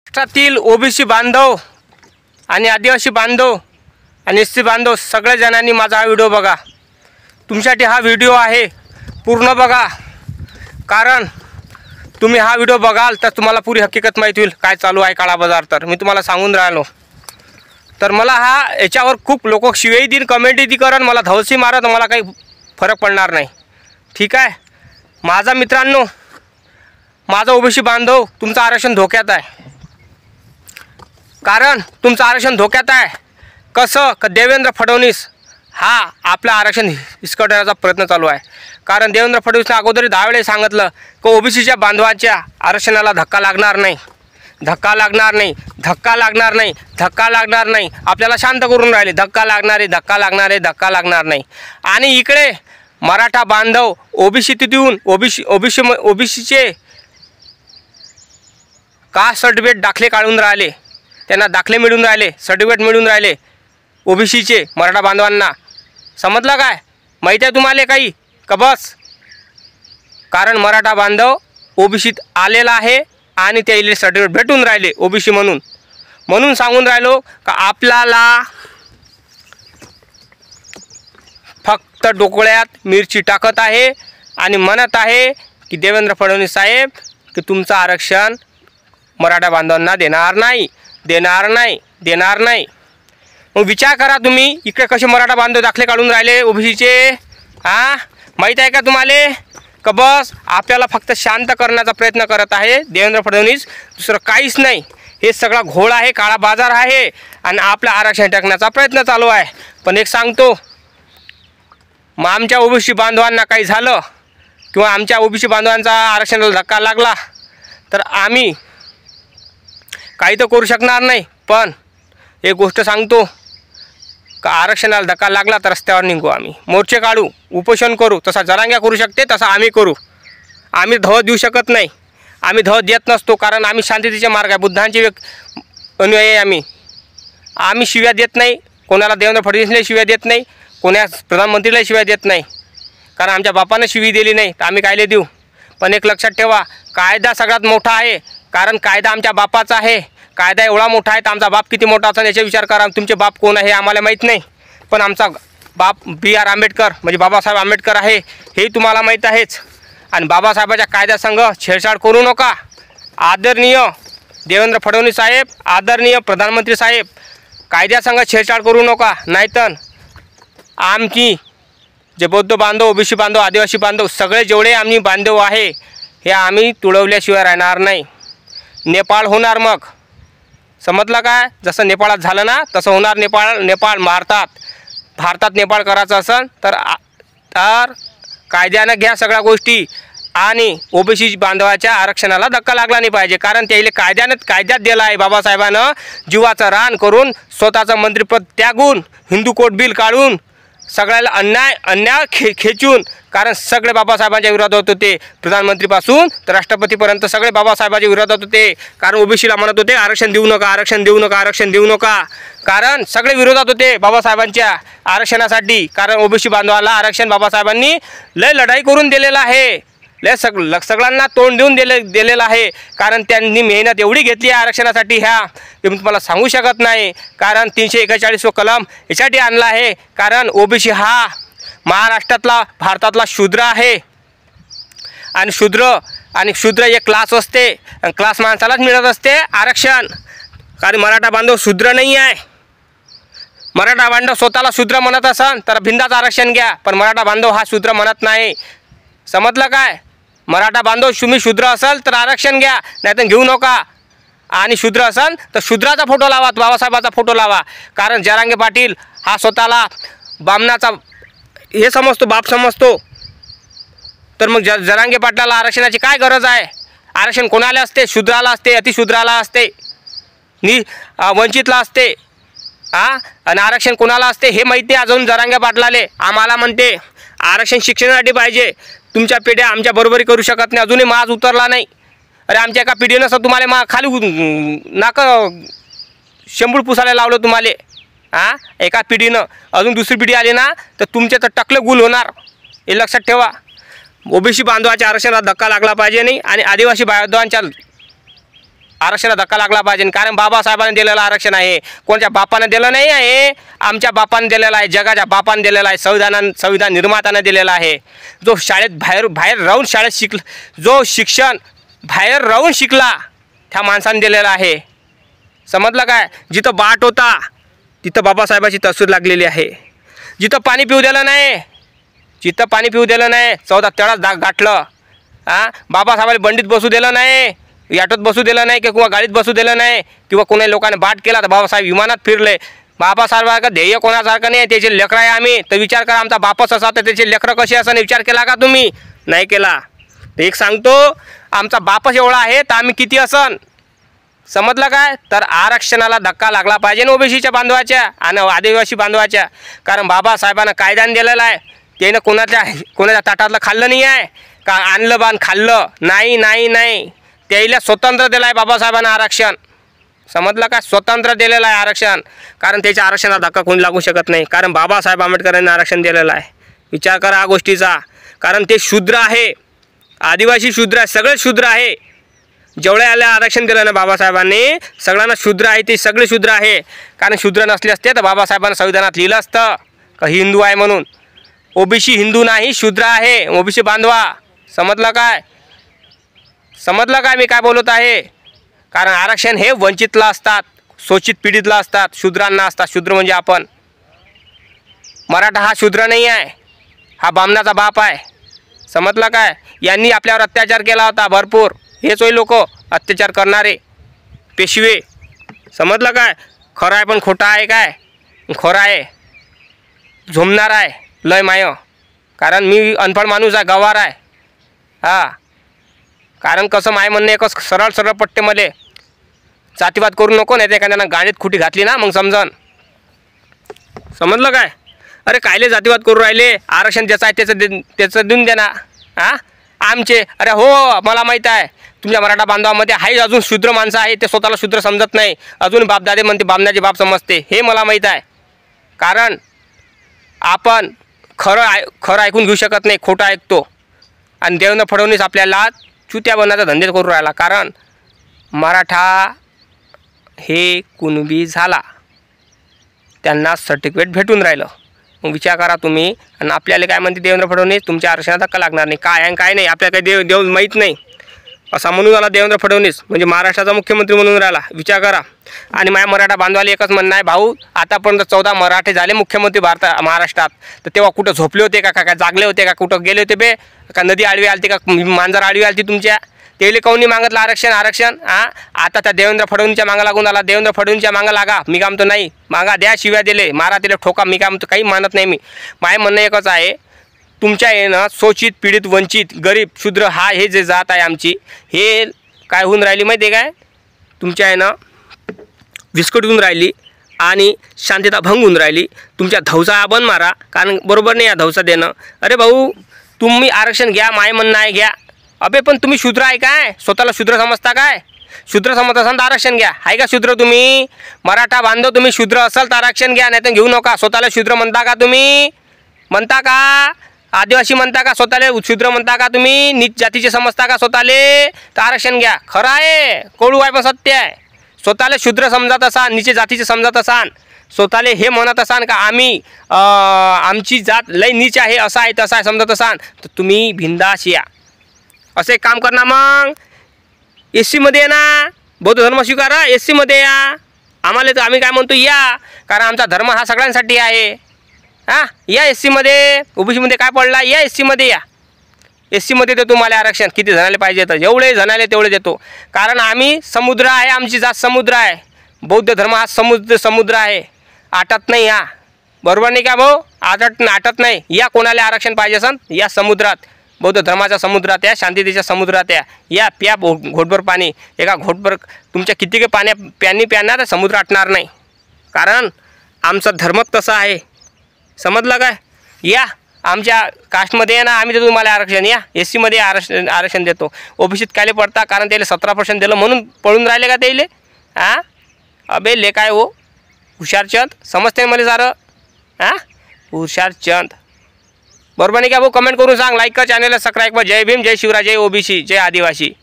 महाराष्ट्रातील ओबीसी बांधव आणि आदिवासी बांधव आणि एससी बांधव सगळ्या जणांनी माझा हा व्हिडिओ बघा। तुमच्यासाठी हा व्हिडिओ आहे, पूर्ण बघा। कारण तुम्ही हा व्हिडिओ बघाल तर तुम्हाला पुरी हकीकत माहिती होईल काय चालू आहे काळा बाजार। तर मी तुम्हाला सांगून राहिलो, तर मला हा याच्यावर खूप लोक शिवेही दिन कमेंटही दी कारण मला धवसी मारत मला काही फरक पडणार नाही, ठीक आहे। माझा मित्रांनो, माझा ओबीसी बांधव तुमचं आरक्षण धोक्यात आहे। कारण तुमचं आरक्षण धोक्यात आहे कसं का देवेंद्र फडणवीस हा आपलं आरक्षण हिसकवण्याचा प्रयत्न चालू आहे। कारण देवेंद्र फडणवीसने अगोदर 10 वेळा सांगितलं की ओबीसीच्या बांधवांच्या आरक्षणाला धक्का लागणार नाही, धक्का लागणार नाही, धक्का लागणार नाही, धक्का लागणार नाही। आपल्याला शांत करून राहिले, धक्का लागणार आहे, धक्का लागणार आहे, धक्का लागणार नाही। आणि इकडे मराठा बांधव ओबीसीतून ओबीसीचे कास्ट सर्टिफिकेट दाखले काढून राहिले, त्यांना दाखले मिळून राहिले, सर्टिफिकेट मिळून राहिले ओबीसीचे मराठा बांधवांना। समजलं काय? माहिती आहे तुम्हाला काही का बस? कारण मराठा बांधव ओबीसीत आलेला आहे आणि त्याला सर्टिफिकेट भेटून राहिले ओबीसी म्हणून सांगून राहिलो का आपल्याला फक्त डोकळ्यात मिरची टाकत आहे आणि म्हणत आहे की देवेंद्र फडणवीस साहेब की तुमचं आरक्षण मराठा बांधवांना देणार नाही, देणार नाही, देणार नाही। मग विचार करा तुम्ही, इकडे कसे मराठा बांधव दाखले काढून राहिले ओबीसीचे। माहीत आहे का तुम्हाला का बस आपल्याला फक्त शांत करण्याचा प्रयत्न करत आहे देवेंद्र फडणवीस, दुसरं काहीच नाही। हे सगळा घोळ आहे, काळा बाजार आहे आणि आपलं आरक्षण टाकण्याचा प्रयत्न चालू आहे। पण एक सांगतो, मग आमच्या ओबीसी बांधवांना काही झालं किंवा आमच्या ओबीसी बांधवांचा आरक्षणाला धक्का लागला तर आम्ही काही तर करू शकणार नाही। पण एक गोष्ट सांगतो का आरक्षणाला धक्का लागला तर रस्त्यावर निघू, आम्ही मोर्चे काढू, उपोषण करू। तसा जरांग्या करू शकते तसा आम्ही करू। आम्ही धव देऊ शकत नाही, आम्ही धव देत नसतो। कारण आम्ही शांततेचे मार्ग आहे, बुद्धांचे अनुयायी आहे आम्ही शिव्या देत नाही कोणाला, देवेंद्र फडणवीसला शिव्या देत नाही, कोण्या प्रधानमंत्रीला शिव्या देत नाही। कारण आमच्या बापानं शिवी दिली नाही तर आम्ही कायले देऊ। पण एक लक्षात ठेवा, कायदा सगळ्यात मोठा आहे। कारण कायदा आमच्या बापाचा आहे, कायदा एवढा मोठा आहे तर आमचा बाप किती मोठा असेल याचा विचार करा। तुमचे बाप कोण आहे आम्हाला माहीत नाही, पण आमचा बाप BR आंबेडकर म्हणजे बाबासाहेब आंबेडकर आहे हे तुम्हाला माहीत आहेच। आणि बाबासाहेबाच्या कायद्यासंग छेडछाड करू नका। आदरणीय देवेंद्र फडणवीस साहेब, आदरणीय प्रधानमंत्री साहेब, कायद्यासंग छेडछाड करू नका, नाहीतर आमची जे बौद्ध बांधव, ओबीसी बांधव, आदिवासी बांधव सगळे जेवढे आम्ही बांधव आहे हे आम्ही तुडवल्याशिवाय राहणार नाही। नेपाळ होणार मग, समजलं काय? जसं नेपाळात झालं ना तसं होणार। नेपाळ भारतात नेपाळ करायचं असेल तर कायद्यानं घ्या सगळ्या गोष्टी आणि ओबीसी बांधवाच्या आरक्षणाला धक्का लागला नाही पाहिजे। कारण त्याला कायद्यात दिला आहे, बाबासाहेबानं जीवाचं रान करून स्वतःचं मंत्रिपद त्यागून हिंदू कोड बिल काढून सगळ्याला अन्याय खेचून। कारण सगळे बाबासाहेबांच्या विरोधात होते, प्रधानमंत्रीपासून तर राष्ट्रपतीपर्यंत सगळे बाबासाहेबांच्या विरोधात होते। कारण ओबीसीला म्हणत होते आरक्षण देऊ नका, आरक्षण देऊ नका, आरक्षण देऊ नका। कारण सगळे विरोधात होते बाबासाहेबांच्या आरक्षणासाठी। कारण ओबीसी बांधवाला आरक्षण बाबासाहेबांनी लय लढाई करून दिलेला आहे, लय सगळ्यांना तोंड देऊन दिलेलं आहे। कारण त्यांनी मेहनत एवढी घेतली आहे आरक्षणासाठी ते मी तुम्हाला सांगू शकत नाही। कारण 341 कलम यासाठी आणला आहे। कारण ओबीसी हा महाराष्ट्रातला, भारतातला शूद्र आहे आणि शूद्र एक क्लास असते आणि क्लास माणसालाच मिळत असते आरक्षण। कारण मराठा बांधव शूद्र नाही आहे। मराठा बांधव स्वतःला शूद्र म्हणत असन तर बिंदास आरक्षण घ्या, पण मराठा बांधव हा शूद्र म्हणत नाही। समजलं काय? मराठा बांधव तुम्ही शूद्र असाल तर आरक्षण घ्या, नाही तर घेऊ नका। आणि शूद्र असाल तर शूद्राचा फोटो लावा, बाबासाहेबाचा फोटो लावा। कारण जरांगे पाटील हा स्वतःला बामणाचा हे समजतो, बाप समजतो। तर मग जरांगे पाटलाला आरक्षणाची काय गरज आहे? आरक्षण कोणाला असते? शूद्राला असते, अतिशूद्राला असते, वंचितला असते। आणि आरक्षण कोणाला असते हे माहिती आहे अजून जरांगे पाटलाले। आम्हाला म्हणते आरक्षण शिक्षणासाठी पाहिजे, तुमच्या पिढ्या आमच्या बरोबरी करू शकत नाही, अजूनही माज उतरला नाही। अरे आमच्या एका पिढीनं सर तुम्हाला खाली नाकं शेंबूड पुसायला लावलं तुम्हाला। एका पिढीनं, अजून दुसरी पिढी आली ना तर तुमचे तर टकले गुल होणार, हे लक्षात ठेवा। ओबीसी बांधवाच्या आरक्षणाला धक्का लागला पाहिजे नाही आणि आदिवासी बांधवांच्या आरक्षणाला धक्का लागला पाहिजे, कारण बाबासाहेबांनी दिलेलं आरक्षण आहे, कोणत्या बापानं दिलं नाही आहे, आमच्या बापानं दिलेलं आहे, जगाच्या बापानं दिलेलं आहे, संविधान निर्मात्यानं दिलेलं आहे. जो शाळेत बाहेर राहून शाळेत जो शिक्षण बाहेर राहून शिकला त्या माणसाने दिलेलं आहे. समजलं काय? जिथं बाट होता तिथं बाबासाहेबाची तस्वीर लागलेली आहे. जिथं पाणी पिऊ दिलं नाही, 14 तळात गाठलं. बाबासाहेबांनी बंडीत बसू दिलं नाही, ऑटोत बसू दिलं नाही किंवा गाडीत बसू दिलं नाही किंवा कोणी लोकांनी बाट केला तर बाबासाहेब विमानात फिरले. बाबासाहेबांचं ध्येय कोणासारखं नाही, त्याचे लेकरं आहे आम्ही. तर विचार करा, आमचा बापच असा तर त्याचे लेकरं कसे असं विचार केला का तुम्ही? नाही केला. तर एक सांगतो, आमचा बापच एवढा आहे तर आम्ही किती असन. समजलं काय? तर आरक्षणाला धक्का लागला पाहिजे ना ओबीसीच्या बांधवाच्या आणि आदिवासी बांधवाच्या, कारण बाबासाहेबांना कायद्याने दिलेला आहे. त्यानं कोणाच्या ताटातलं खाल्लं नाही आहे का, आणलं बाण खाल्लं नाही. त्याला स्वतंत्र दिलं आहे बाबासाहेबांना आरक्षण. समजलं का? स्वतंत्र दिलेलं आहे आरक्षण, कारण त्याच्या आरक्षणाला धक्का कोणी लागू शकत नाही, कारण बाबासाहेब आंबेडकरांनी आरक्षण दिलेलं आहे. विचार करा या गोष्टीचा, कारण ते शूद्र आहे, आदिवासी शूद्र आहे, सगळे शूद्र आहे. जेवढ्या याला आरक्षण दिलं ना बाबासाहेबांनी, सगळ्यांना शूद्र आहे, ते सगळे शूद्र आहे. कारण शूद्र नसले असते तर बाबासाहेबांना संविधानात लिहिलं असतं का हिंदू आहे म्हणून. ओबीसी हिंदू नाही, शूद्र आहे, ओबीसी बांधवा. समजलं काय? मी काय बोलत आहे? कारण आरक्षण हे वंचितला असतात, शोषित पीडितला असतात, शूद्रांना असतात. शूद्र म्हणजे आपण. मराठा हा शूद्र नाही आहे, हा बामणाचा बाप आहे. समजलं काय? यांनी आपल्यावर अत्याचार केला होता भरपूर. हेच होय लोक अत्याचार करणारे पेशवे. समजलं काय? खरं आहे पण खोटं आहे काय? खरं आहे, झोमणार आहे लय माय, कारण मी अनफळ माणूस आहे, गवार आहे. कारण कसं माय म्हणणं एकच सरळ पट्टेमध्ये जातीवाद करू नको, नाही ते एखाद्यानं गाडीत खुटी घातली ना मग समजन. समजलं काय? अरे कायले जातीवाद करू राहिले? आरक्षण ज्याचं आहे त्याचं देऊन दे ना. आमचे अरे हो, मला माहीत आहे तुमच्या मराठा बांधवामध्ये आहे अजून शूद्र माणसं आहे, ते स्वतःला शूद्र समजत नाही, अजून बापदादे म्हणते बामणाचे बाप समजते. हे मला माहीत आहे, कारण आपण खरं ऐकून घेऊ शकत नाही, खोटं ऐकतो. आणि देवेंद्र फडणवीस आपल्याला चुत्या बनण्याचा धंदे करू राहिला, कारण मराठा हे कुणबी झाला, त्यांना सर्टिफिकेट भेटून राहिलं. मग विचार करा तुम्ही. आणि आपल्याला काय म्हणते देवेंद्र फडणवीस, तुमच्या आरक्षणाला धक्का लागणार नाही. काय आहे काय नाही आपल्याला काही देव माहीत नाही असा म्हणून राहिला देवेंद्र फडणवीस, म्हणजे महाराष्ट्राचा मुख्यमंत्री म्हणून राहिला. विचार करा. आणि माझ्या मराठा बांधवाला एकच म्हणणं आहे, भाऊ आतापर्यंत 14 मराठे झाले मुख्यमंत्री महाराष्ट्रात, तर तेव्हा कुठं झोपले होते का, काय जागले होते का, कुठं गेले होते बे का, नदी आडवी आलती का, मांजर आडवी आलती तुमच्या? तेले काऊनी मागितलं आरक्षण? आता त्या देवेंद्र फडणवीसच्या मागं लागून आला. देवेंद्र फडणवीसच्या मागं लागा, मी काय म्हणतो नाही मागा, द्या शिव्या दिले, मारा तिला ठोका, मी काय म्हणतो काही मानत नाही. माझं म्हणणं एकच आहे, तुमच्या येणं शोषित पीडित वंचित गरीब शूद्र हे जे जात आहे आमची, हे काय होऊन राहिली माहिती आहे काय? तुमच्या येणं विस्कट होऊन राहिली आणि शांतता भंग होऊन राहिली. तुमच्या धवसा बंद मारा, कारण बरोबर नाही या धवसा देणं. अरे भाऊ तुम्ही आरक्षण घ्या, माय म्हणणं आहे घ्या. अबे पण तुम्ही शूद्र आहे काय? स्वतःला शूद्र समजता काय? शूद्र समजत असाल तर आरक्षण घ्या. आहे का शूद्र तुम्ही? मराठा बांधव तुम्ही शूद्र असाल तर आरक्षण घ्या, नाही तर घेऊ नका. स्वतःला शूद्र म्हणता का तुम्ही? म्हणता का? आदिवासी म्हणता का स्वतःला? शूद्र म्हणता का तुम्ही? नीच जातीचे समजता का स्वतःले? तर आरक्षण घ्या. खरं आहे, कडू आहे पण सत्य आहे. स्वतःला शूद्र समजत असाल, नीचे जातीचे समजत असाल, स्वतःले हे म्हणत असाल का आम्ही आमची जात लय नीच आहे, असं आहे तसं आहे समजत असाल, तर तुम्ही बिंदास या. असं एक काम करणार, मग SC मध्ये या ना, बौद्ध धर्म स्वीकारा, SC मध्ये या. आम्हाला तर आम्ही काय म्हणतो या, कारण आमचा धर्म हा सगळ्यांसाठी आहे. या SC मध्ये. OBC मध्ये काय पडला? या SC मध्ये या. SC मध्ये देतो तुम्हाला आरक्षण. किती जणाले पाहिजे तर जेवढे जणाले तेवढे देतो, कारण आम्ही समुद्र आहे, आमची जात समुद्र आहे. बौद्ध धर्म हा समुद्र आहे, आटत नाही. हा बरोबर नाही का भाऊ? आटत नाही. या कोणाला आरक्षण पाहिजे असन, या समुद्रात, बौद्ध धर्माच्या समुद्रात या, शांततेच्या समुद्रात या. प्या घोटभर पाणी. एका घोटभर तुमच्या किती काही प्यानी प्याना तर समुद्र आटणार नाही, कारण आमचा धर्मच तसा आहे. समजलं काय? या आमच्या कास्टमध्ये ना, आम्ही देतो तुम्हाला आरक्षण. या SC मध्ये आरक्षण देतो. OBCत कायले पडता? कारण त्याला 17% दिलं म्हणून पळून राहिले का त्याले? अबे ले काय हो हुशारचंद, समजते मला सारं. हुशारचंद बरोबर नाही का भाऊ? कमेंट करून सांग, लाईक कर, चॅनलला सबस्क्राईब कर. जय भीम, जय शिवराय, जय OBC, जय आदिवासी.